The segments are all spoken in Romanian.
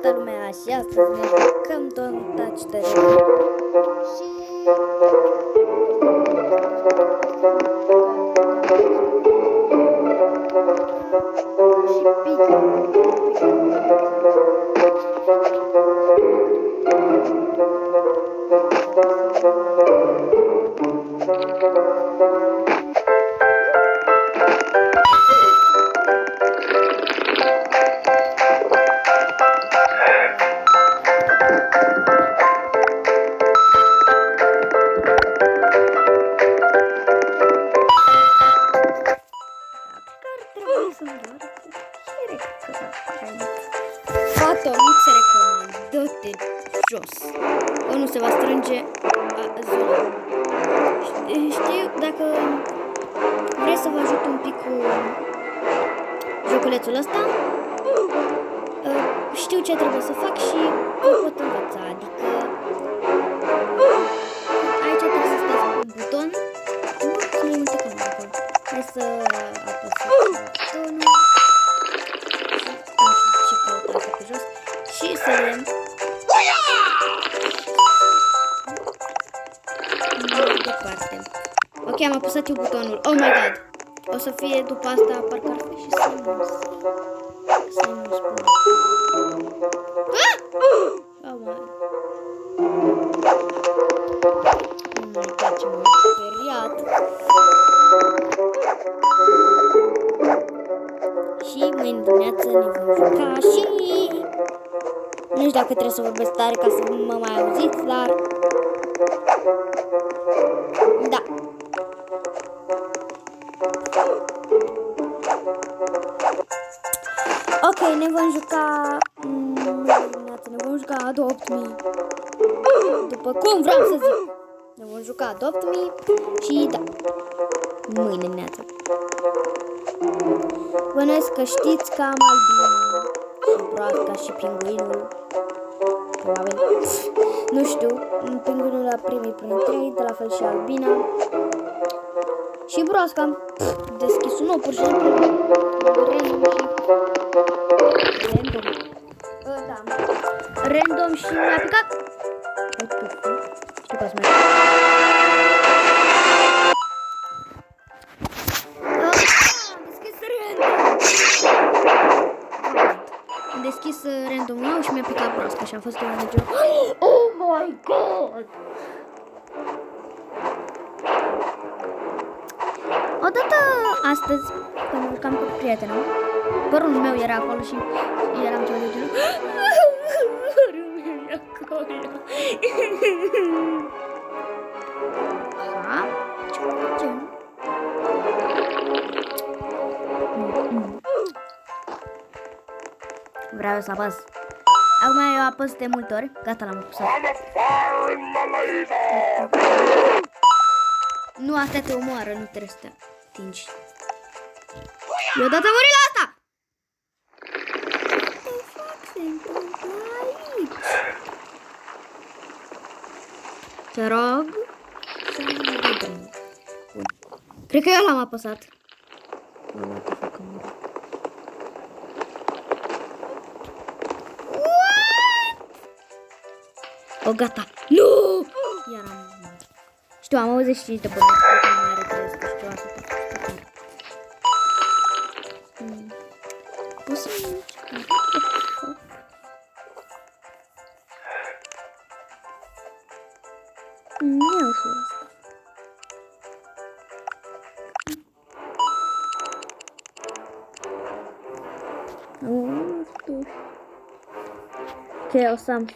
toată lumea și astăzi ne jucăm Don't Touch the Ring. Fata, nu-ți recomand, dă-te jos. O nu se va strânge zona. Știu, dacă vrei să vă ajut un pic cu joculețul ăsta, știu ce trebuie să fac și vă pot învăța. Adică aici trebuie să stați pe buton. Nu sunt multe camere acolo. Hai să apăsăm butonul. Și să vedem. Mai departe. Ok, am apăsat eu butonul. Oh my god. O să fie după asta, parcă ar fi și Simons. Simons spune. Oh my. Nu-mi place, m-am speriat. Și mâine dimineață ne vom juca și... Nu știu dacă trebuie să vorbesc tare ca să mă mai auziți, dar... Da. Ok, ne vom juca... Ne vom juca Adopt Me. După cum vreau să zic. Ne vom juca Adopt Me și da. Mâine dimineață. Bănuiesc că știți că am Albina și Broasca și Pinguinul. Probabil. Nu știu. Pinguinul a primit printre ei, de la fel și Albina. Și Broasca am deschis un nou, pur și simplu. Random. Da. Random și mi-a picat. Știu că să mai... Am deschis random nou și mi-a picat Broasca și am fost un video. Oh my god! Odată astăzi, când mă jucam cu prietena, părul meu era acolo și eram ceva de genul. Părul meu e acolo. Ha? Ce facem? Vreau să apăs. Acum eu apăs de multe ori. Gata, l-am apăsat. Nu, asta te omoară, nu trebuie să te atingi. Eu odată am murit la asta! Te rog să nu mă dai. Bun. Cred că eu l-am apăsat. Nu, te fac că mă. Oh, gata. Nu! Iar am... Știu, am 85 de bănuți. Nu mai retrăiesc, știu asta. Poți să-mi mici? Nu e ușor asta. Nu știu. Ok, o să am și...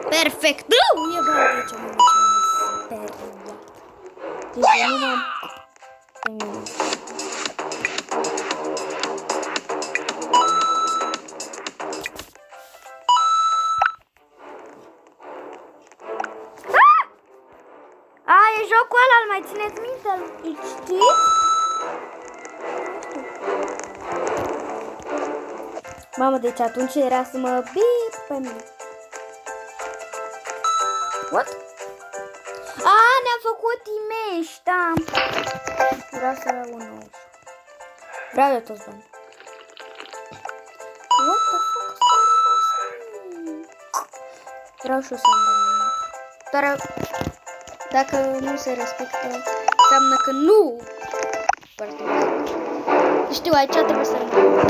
Perfect! Nu! E bă, de ce mă speriat. Deci nu m-am... E jocul ăla, îl mai țineți minte? Îl știți? Mamă, deci atunci era să mă bip pe mine. What? Ne-a făcut imești, da. Vreau să unul. Vreau eu toți bani. What the Vreau și o să doar dacă nu se respectă, înseamnă că nu. Foarte bine. Știu, aici trebuie să rămână.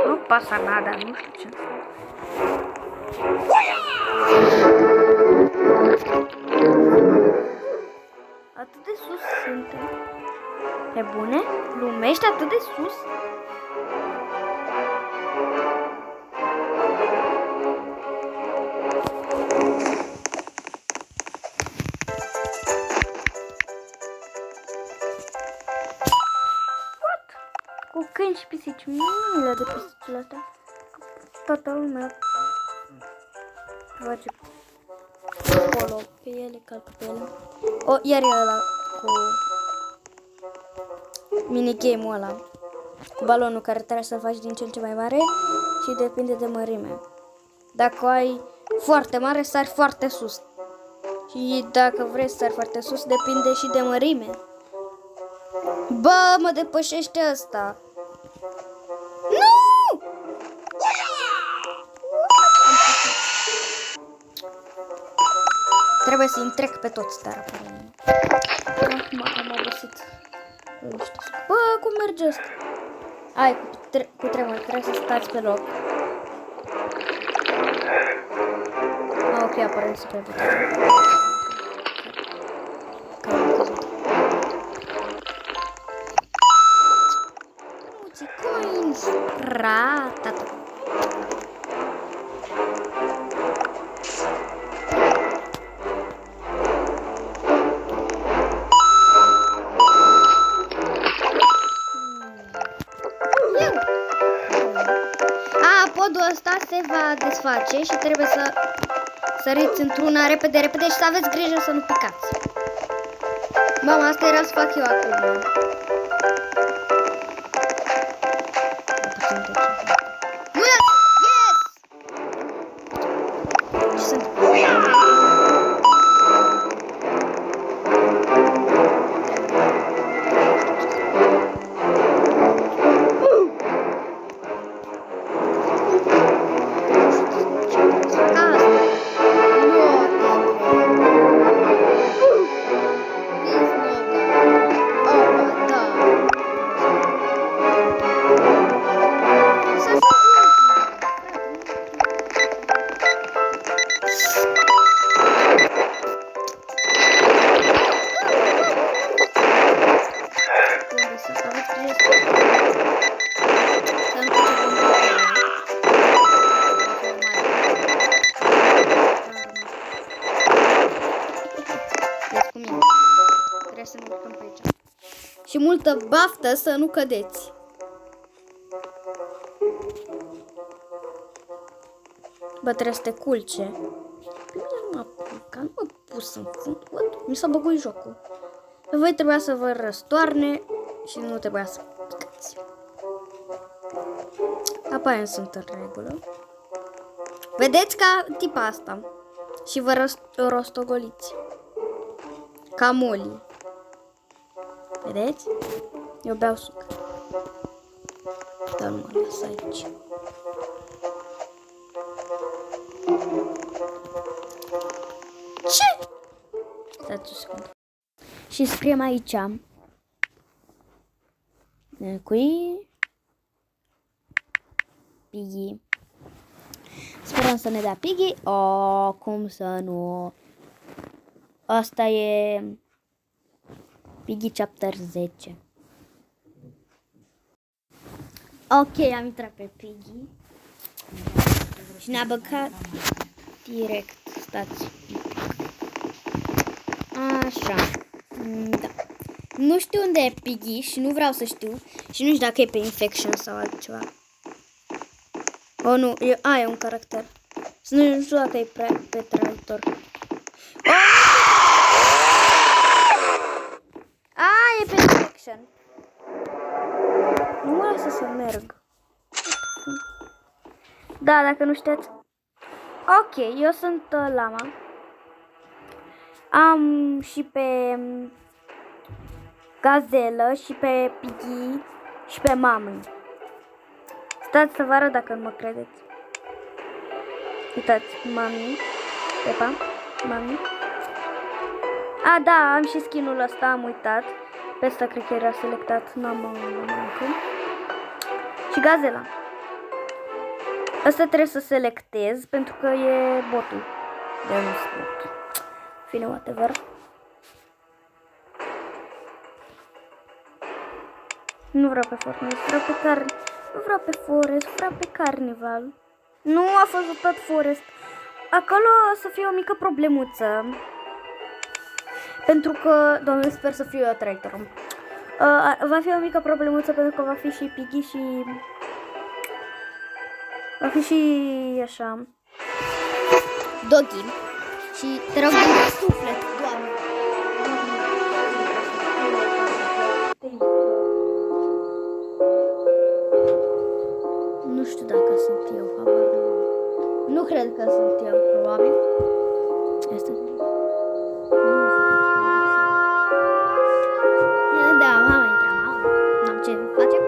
Nu pasa nada, nu știu ce. Atât de sus suntem. Pe bune? Lumești atât de sus? What? Cu câini și pisici. Mile de pisicile astea. Toată lumea face polo pe ele, calcă pe ele. O, iar e ăla cu minigame-ul ăla. Cu balonul care trebuie să-l faci din ce în ce mai mare și depinde de mărime. Dacă ai foarte mare, sari foarte sus. Și dacă vrei să sari foarte sus, depinde și de mărime. Bă, mă depășește ăsta. Nu! Trebuie să-i întrec pe toți, dar am obosit. Bă, cum merge asta? Ai, cu tremur, trebuie să stați pe loc. Ok, apare să prea putere. Coins! Ratata! Podul ăsta se va desface și trebuie să săriți într-una repede și să aveți grijă să nu picați. Mama, asta era să fac eu acum. Nu e! Yes! Ce sunt? Și multă baftă să nu cădeți. Bă, trebuie să te culce. Nu m-a culcat, nu m-a pus în fund. Mi s-a băguit jocul. Voi trebuia să vă răstoarne și nu trebuia să picați. Apoi sunt în regulă. Vedeți ca tipa asta. Și vă rostogoliți. Ca Molly. Vedeți? Eu beau suc. Dar nu mă las aici. Ce? Stați o secundă. Și scriem aici. Cui? Piggy. Sperăm să ne dea Piggy. Oh, cum să nu? Asta e Piggy Chapter 10. Ok, am intrat pe Piggy. Și ne-a băgat direct. Stați. Așa. Da. Nu știu unde e Piggy și nu vreau să știu. Și nu știu dacă e pe Infection sau altceva. Oh, nu. E un caracter. Nu știu dacă e pe traitor. E pe Infection. Nu mă lasă să merg. Da, dacă nu știați. Ok, eu sunt Lama. Am și pe Gazelă și pe Piggy și pe Mami. Stați să vă arăt dacă nu mă credeți. Uitați, Mami, Pepa, Mami. A, da, am și skin-ul ăsta, am uitat. Pe ăsta cred că era selectat, n-am încă. Și Gazela. Asta trebuie să selectez pentru că e botul. De nu spun. Fine, whatever. Nu vreau pe Fortnite, vreau pe nu vreau pe Forest, vreau pe Carnival. Nu a fost tot Forest. Acolo o să fie o mică problemuță. Pentru că, doamne, sper să fiu eu traitorul. Va fi o mică problemuță pentru că va fi și Piggy și... Va fi și așa... Doggy. Și te rog din suflet, Doamne. Nu știu dacă sunt eu, habar. Nu cred că sunt eu, probabil. Este. Da, mama intra, mama. N-am ce facem.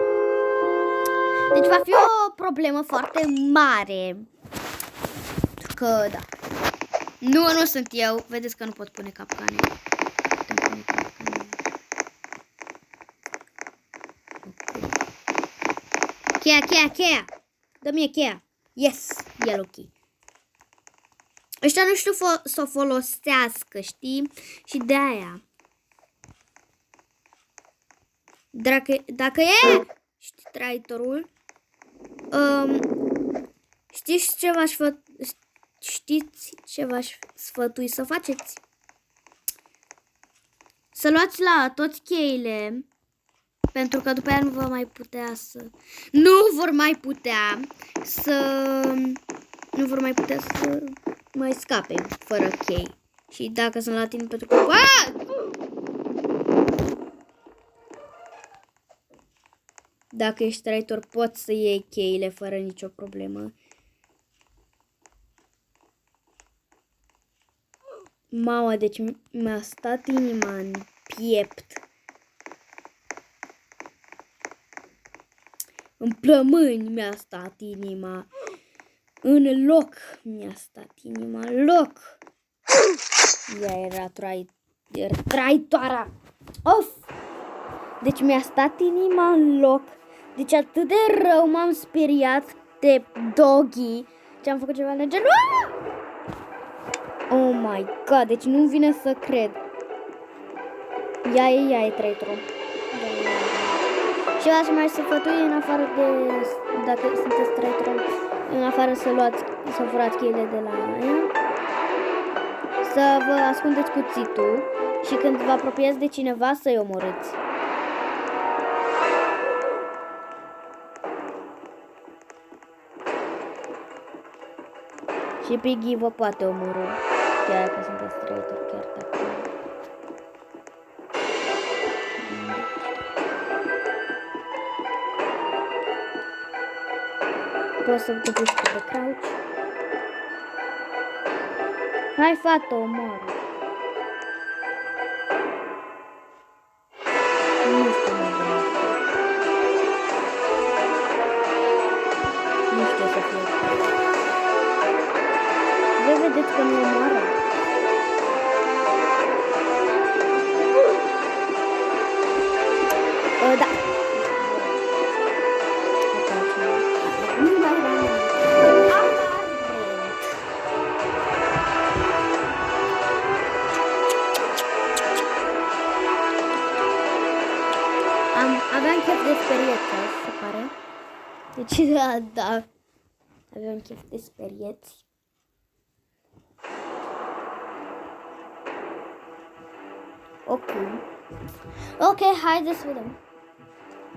Deci va fi o problemă foarte mare. Că da. Nu sunt eu. Vedeți că nu pot pune capcane. Cheia. Dă-mi cheia. Yes, yellow key. Ăștia nu știu să o folosească, știi? Și de aia. Dacă e, știi, traitorul, știți ce v-aș sfătui să faceți? Să luați la toți cheile, pentru că după aia nu vor mai putea să... Nu vor mai putea să mai scape fără chei. Și dacă sunt la tine pentru că... Dacă ești traitor, poți să iei cheile fără nicio problemă. Mama, deci mi-a stat inima în piept. În plămâni mi-a stat inima. În loc mi-a stat inima. În loc. Ea era traitoarea. Of! Deci mi-a stat inima în loc. Deci atât de rău m-am speriat de Doggy. Ce am făcut ceva de genul. Oh my god, deci nu-mi vine să cred. Ea e traitorul. Și v-aș mai sfătui în afară de, dacă sunteți traitor, în afară să furați cheile de la ea, să vă ascundeți cuțitul și când vă apropiați de cineva să-i omorâți. Și Piggy vă poate omorâ, chiar dacă sunteți traitor, chiar dacă... Poți să te pui pe crouch. Hai, fată, omoară. Nu știu să fie. Vedeți că nu omoară. Da. Aveam chef de sperieți, se pare. Deci, da. Aveam chef de sperieți. Ok, haideți să vedem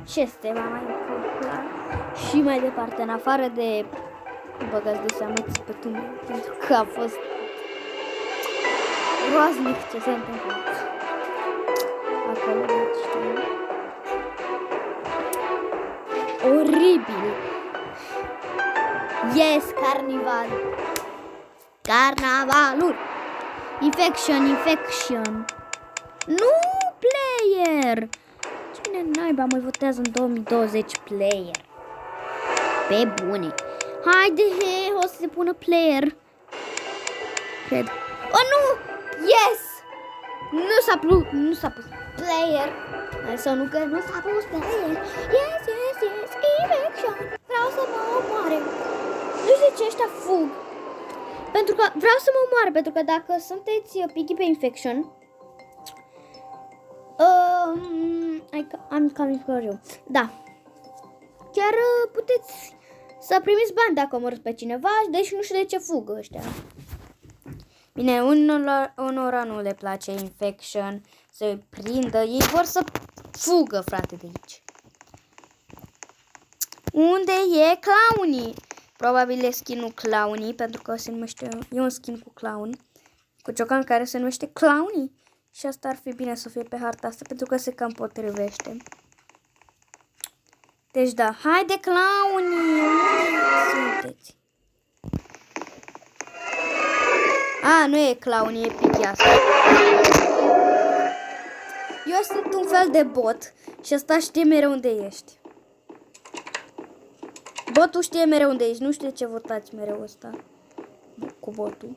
ce este mai întâmplat. Și mai departe, în afară de băgați de seamă țipetul meu, pentru că a fost groaznic ce s-a întâmplat acolo, deci știu. Oribil. Yes, carnival. Carnavalul. Infection. Nu, player. Cine naiba mai votează în 2020 player? Pe bune. Haide, o să se pună player. Cred. Oh, nu! Yes! Nu s-a pus player. Hai să nu, că nu s-a pus player. Yes, infection. Vreau să mă omoare. Nu știu de ce ăștia fug. Pentru că vreau să mă omoare, pentru că dacă sunteți picky pe infection, I'm coming for you. Da. Chiar puteți să primiți bani dacă omorâți pe cineva, deci nu știu de ce fugă ăștia. Bine, unora nu le place infection, să-i prindă, ei vor să fugă, frate, de aici. Unde e clownii? Probabil e skin-ul clownii, pentru că se numește, e un skin cu clown, cu ciocan care se numește clownii. Și asta ar fi bine să fie pe harta asta, pentru că se cam potrivește. Deci da, haide clownii, unde sunteți? A, nu e clownii, e picky asta. Eu sunt un fel de bot și asta știe mereu unde ești. Botul știe mereu unde ești, nu știu de ce votați mereu ăsta cu botul.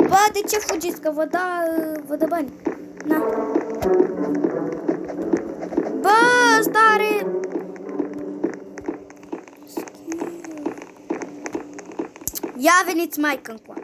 Ba, de ce fugiți? Că vă dă bani. Na. Bă, ăsta are... Ia veniți mai încoa.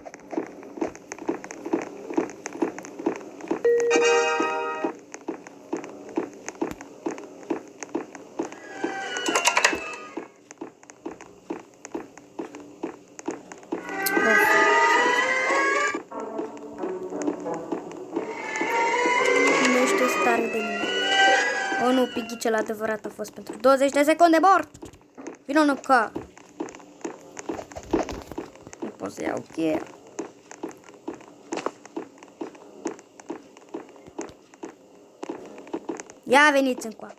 Nu, Piggy cel adevărat a fost pentru 20 de secunde mort. Vino încă. Nu pot să iau cheia. Ia veniți încoa.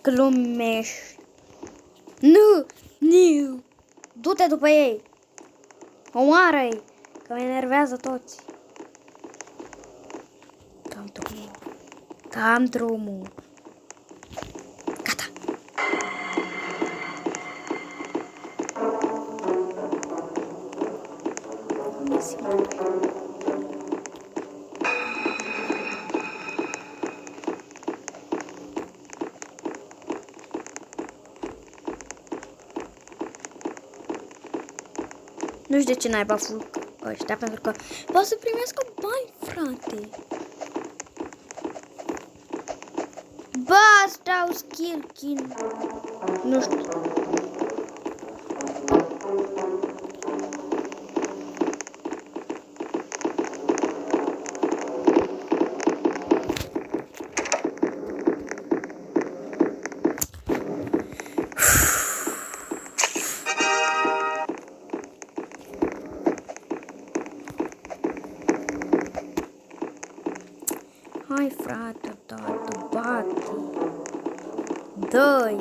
Glumești. Nu! Du-te după ei! Omoară-i! Că mă enervează toți. Cam drumul. Gata! Nu știu de ce naiba fug ăștia, pentru că pot să primească bani, frate. Bă, asta au skill. Nu știu. Hai, frate, tată, bate. Dă-i.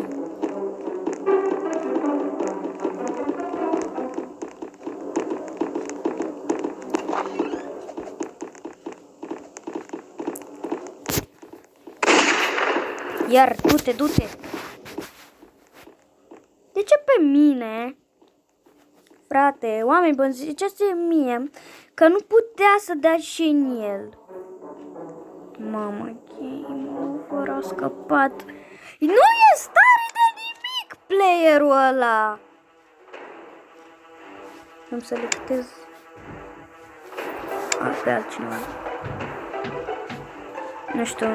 Iar, du-te. De ce pe mine? Frate, oameni buni, ziceți mie că nu putea să dea și în el. Mamă, fără a scăpat. Nu e stare de nimic playerul ăla. Îmi selectez pe altcineva. Nu știu.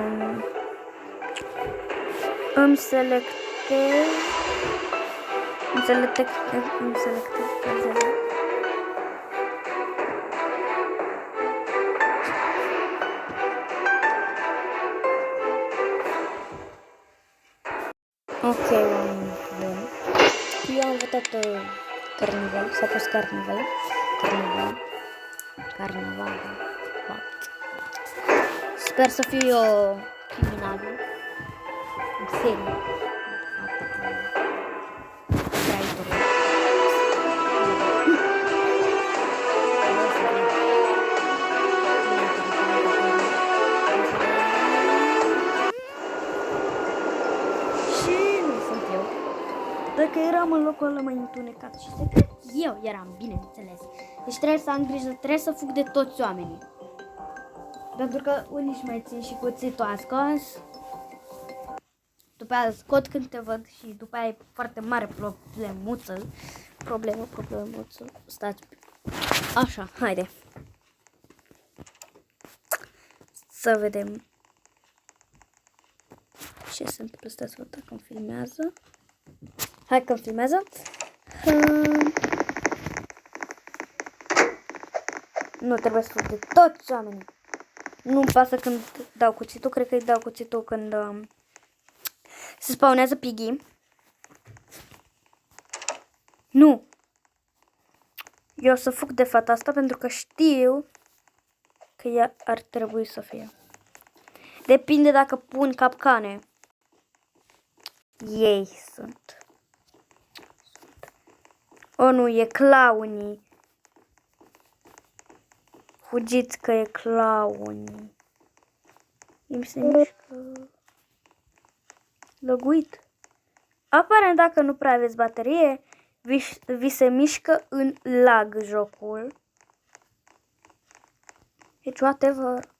Îmi selectez ok, bun. Eu am votat Carnival, s-a pus Carnival. Sper să fiu eu criminalul în serie. eram în locul ăla mai întunecat și secret, eu eram, bineînțeles. Deci trebuie să am grijă, trebuie să fug de toți oamenii. Pentru că unii își mai țin și cuțitul ascuns. După aia scot când te văd și după aia e foarte mare problemuță. Stați. Așa, haide. Să vedem ce se întâmplă. Stai să văd dacă îmi filmează. Hai că îmi filmează. Nu trebuie să fug de toți oamenii. Nu-mi pasă când dau cuțitul. Cred că îi dau cuțitul când se spawnează Piggy. Nu. Eu o să fug de fata asta pentru că știu că ea ar trebui să fie. Depinde dacă pun capcane. Ei sunt. O, nu, e clownii. Fugiți că e clownii. Îmi se mișcă. Loguit. Aparent dacă nu prea aveți baterie, vi se mișcă în lag jocul. Deci whatever.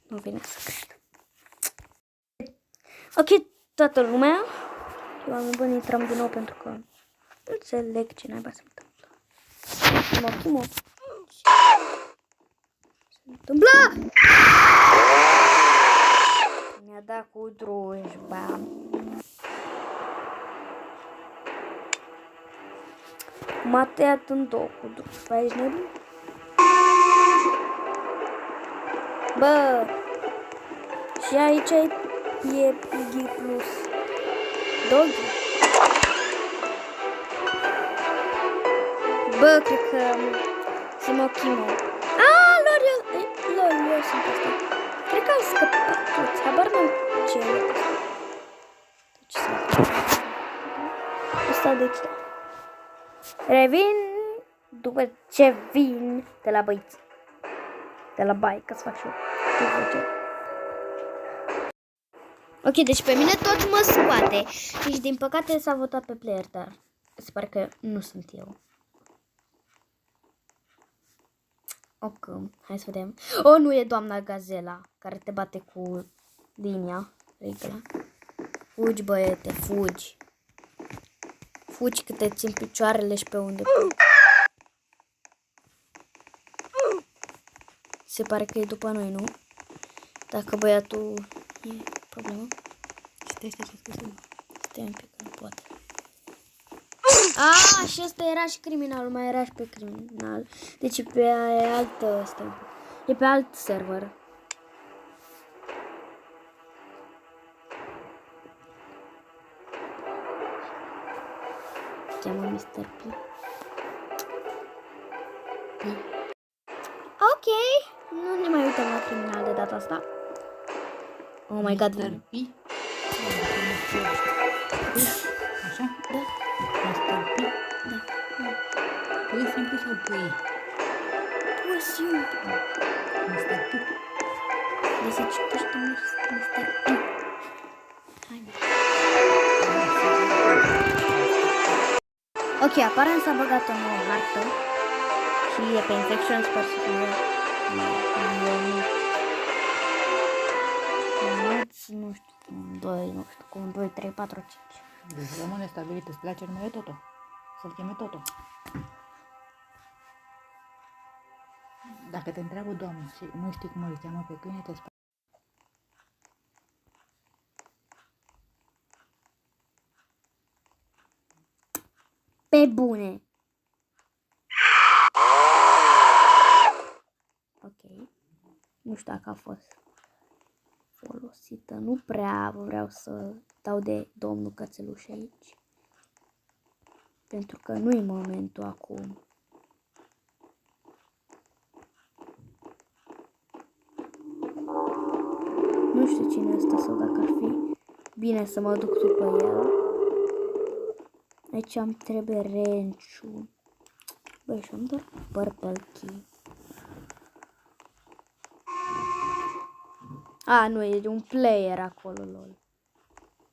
Nu vine să cred. Ok, toată lumea. Oameni buni, intrăm din nou pentru că nu înțeleg ce naiba se întâmplă. Chimo. Se întâmplă? Mi-a dat cu drujba. M-a tăiat în două cu drujba. Ești nebun? Bă! Și aici e Piggy plus Doggy. Bă, cred că Chimo. Lol, eu sunt asta. Cred că au scăpat toți. Habar n-am ce e. Ce s-a întâmplat? Asta de ce? Revin după ce vin de la băiți. De la bai, ca să fac și eu. Ok, deci pe mine tot mă scoate. Deci din păcate s-a votat pe player, dar se pare că nu sunt eu. Ok, hai să vedem. Oh, nu e doamna Gazela care te bate cu linia. Regla. Fugi, băiete, fugi. Fugi că te țin picioarele și pe unde. Se pare că e după noi, nu? Dacă băiatul e problemă. Stai un pic, nu poate. Și ăsta era și criminal, mai era și pe criminal. Deci e pe altă ăsta. E pe alt server. Cheamă Mr. P. Ok. Nu ne mai uităm la criminal de data asta. Oh my god. Mr. P. Așa? Da. Mr. P. Da. Pui simplu sau pui? Pur simplu. Mr. P. De se citește Mr. P. Hai. Ok, aparent s-a băgat o nouă hartă. Și e pe infection, sper să fie. Nu știu, 2, nu știu cum, 2, 3, 4, 5. Deci rămâne stabilit, îți place numele Toto. Să-l cheme Toto. Dacă te întreabă doamna și nu știi cum îl cheamă pe câine, te spune. Pe bune. Ok. Nu știu dacă a fost folosită. Nu prea vreau să dau de domnul cățeluș aici. Pentru că nu e momentul acum. Nu știu cine e ăsta sau dacă ar fi bine să mă duc după el. Aici îmi trebuie Renciu. Băi, și-am doar Purple Key. Nu, e un player acolo, lol.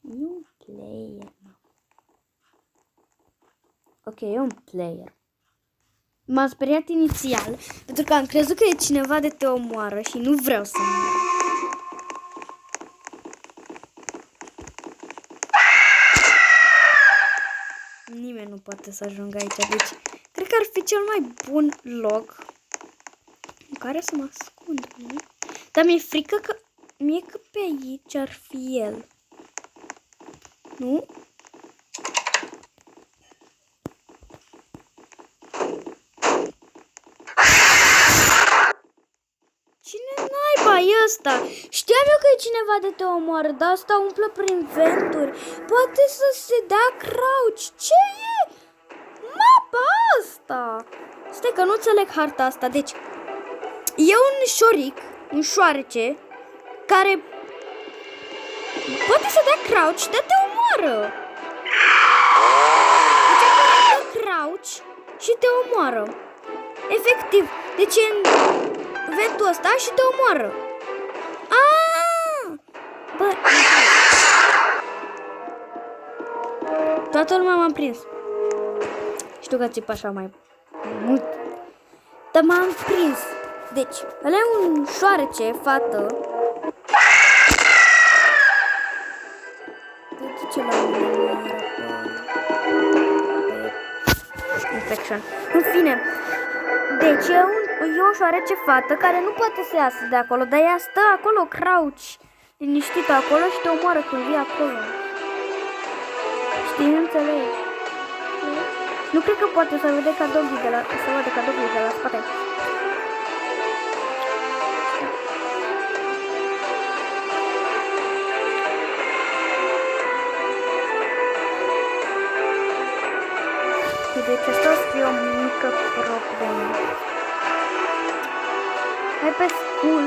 E un player, mă. Ok, e un player. M-am speriat inițial, pentru că am crezut că e cineva de te omoară și nu vreau să mor. Nimeni nu poate să ajungă aici, deci cred că ar fi cel mai bun loc în care să mă ascund, nu? Dar mi-e frică că pe aici ar fi el. Nu? Cine naiba e ăsta? Știam eu că e cineva de te omoară, dar asta umplă prin venturi. Poate să se dea crouch. Ce e? Mapa asta! Stai că nu înțeleg harta asta. Deci, e un șoric, un șoarece, care poate să dea crouch, dar te omoară. Deci apare crouch și te omoară. Efectiv, deci e în ventul ăsta și te omoară. Bă, toată lumea m-am prins. Știu că țip așa mai mult, dar m-am prins. Deci, ăla e un șoarece, fată. De ce la infection. În fine, deci e o șoarece fată care nu poate să iasă de acolo, dar ea stă acolo, crouch, liniștită acolo și te omoară când vii acolo. Știi, înțelegi? Nu cred că poate să vede ca dogii de la spate. Deci asta o să fie o mică problemă. Hai pe school,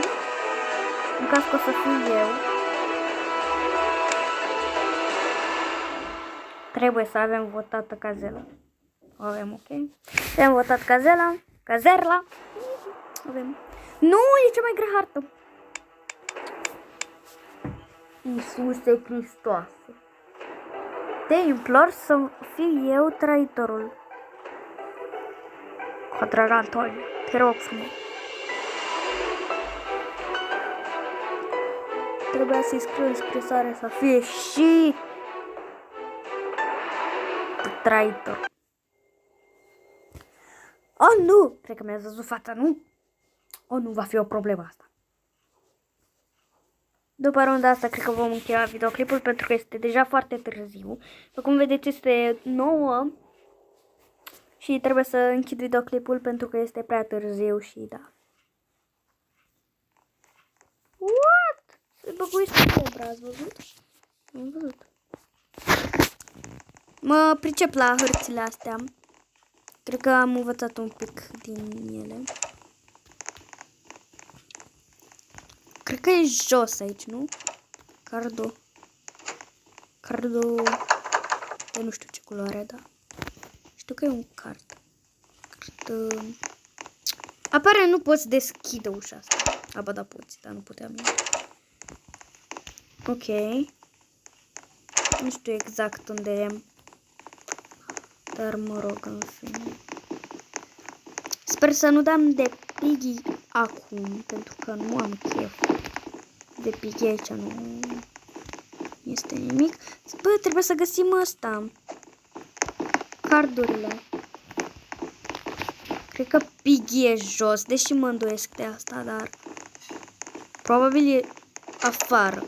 în caz că o să fiu eu. Trebuie să avem votată cazela. O avem, ok? Avem votat cazerla. Avem. Nu, e cea mai grea hartă. Iisuse Hristoase. Te implor să fiu eu traitorul. Drag Antonio, te rog frumos. Trebuia să-i scriu în scrisoare să fie și traitor. Oh, nu! Cred că mi-a văzut fața, nu? Oh, nu va fi o problemă asta. După runda asta, cred că vom încheia videoclipul pentru că este deja foarte târziu. După cum vedeți, este 9 și trebuie să închid videoclipul pentru că este prea târziu și da. What? Se băguiește cobra, ați văzut? Am văzut. Mă pricep la hărțile astea. Cred că am învățat un pic din ele. Cred că e jos aici, nu? Cardo. Eu nu știu ce culoare, da. Știu că e un card. Apare, nu poți deschide ușa asta. Aba, da, poți, dar nu puteam eu. Ok. Nu știu exact unde e. Dar mă rog, în fine. Sper să nu dăm de Piggy acum, pentru că nu am chef de Piggy aici, nu este nimic. Bă, trebuie să găsim ăsta. Cardurile. Cred că Piggy e jos, deși mă îndoiesc de asta, dar probabil e afară.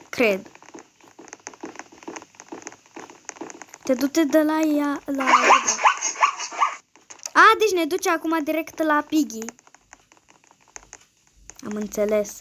Cred. Te du-te de la ea, la... A, deci ne duce acum direct la Piggy. Am înțeles.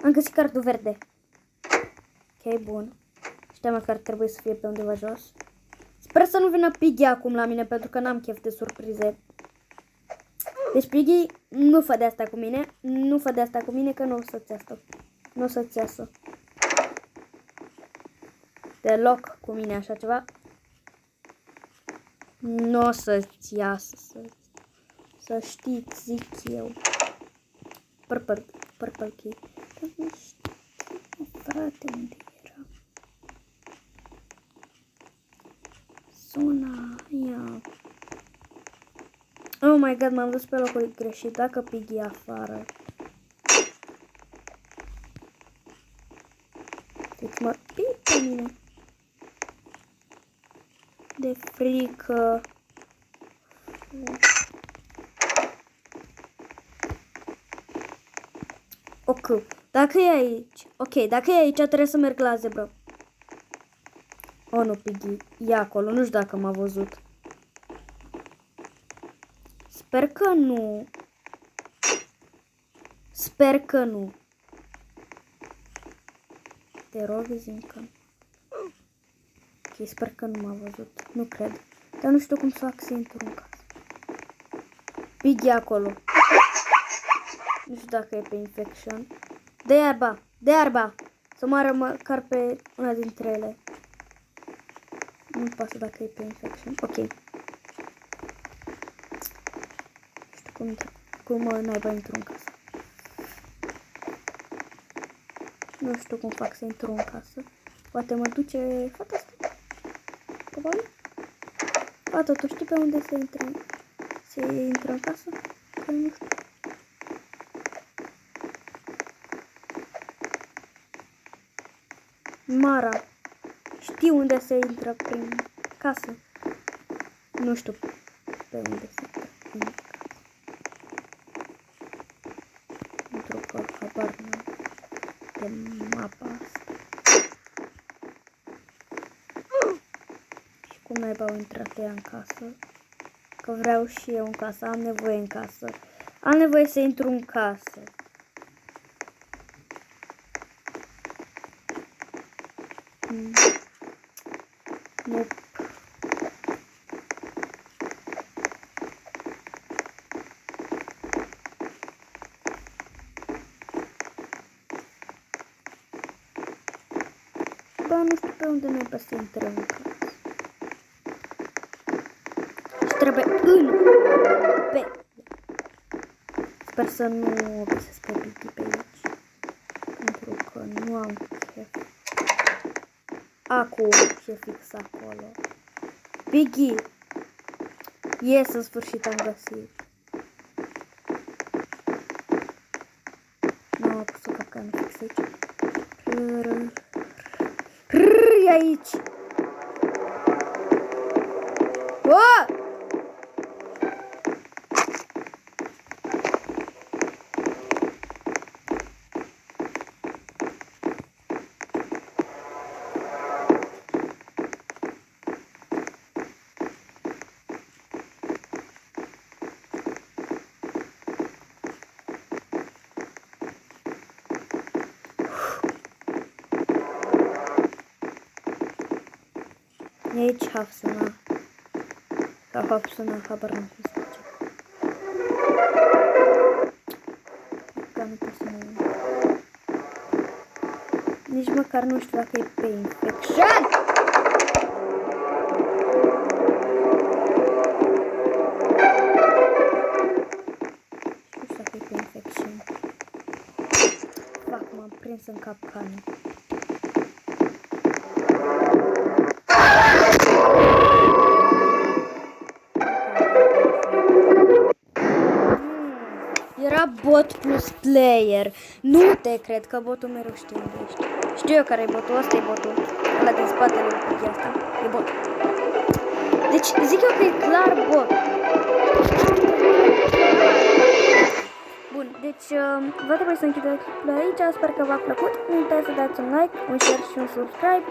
Am găsit cardul verde. Ok, bun. Știam că ar trebui să fie pe undeva jos. Sper să nu vină Piggy acum la mine, pentru că n-am chef de surprize. Deci Piggy, nu fă de asta cu mine. Nu fă de asta cu mine, că nu o să-ți asta. Nu o să-ți iasă. Deloc cu mine așa ceva. Nu o să-ți iasă. Să știți, zic eu. Purple key. Frate, unde era? Zona aia. Oh my god, m-am dus pe locul greșit. Dacă Piggy e afară. Deci mă pic pe mine. De frică. Ok. Dacă e aici. Ok, dacă e aici, trebuie să merg la zebră. Oh, nu, Piggy. E acolo. Nu știu dacă m-a văzut. Sper că nu. Sper că nu. Te rog, zi-mi că nu. Ok, sper că nu m-a văzut. Nu cred. Dar nu știu cum să fac să intru în casă. Piggy acolo. Nu știu dacă e pe infection. De iarba. De iarba. Să moară măcar pe una dintre ele. Nu pasă dacă e pe infection. Ok. Nu știu cum naiba intru în casă. Nu știu cum fac să intru în casă. Poate mă duce fata asta. Probabil. Fata, tu știi pe unde se intră în casă? Că nu știu. Mara. Știu unde se intră prin casă. Nu știu pe unde se intră prin casă. Pentru că habar nu de mapa asta. Și cum naiba au intrat ea în casă? Că vreau și eu în casă, am nevoie în casă. Am nevoie să intru în casă. Nu. Bă, nu știu pe unde ne să intrăm în casă. Și trebuie pe. Sper să nu găsesc pe Piggy pe aici. Pentru că nu am chef. Acum ce fix acolo. Piggy! Yes, în sfârșit am găsit. Nu am pus o capcană fix aici. E aici! Oh! E aici Hafsana. Sau Hafsana, habar n-am cum se zice. Că nu pot să mă... Nici măcar nu știu dacă e pe infection. Nu știu dacă e pe infection. Fac, m-am prins în capcană. Era bot plus player. Nu te cred că botul mereu știe unde ești. Știu eu care e botul. Ăsta e botul. Ăla din spatele lui asta. E bot. Deci zic eu că e clar bot. Bun, deci va trebui să închid clipul aici. Sper că v-a plăcut. Nu uitați să dați un like, un share și un subscribe.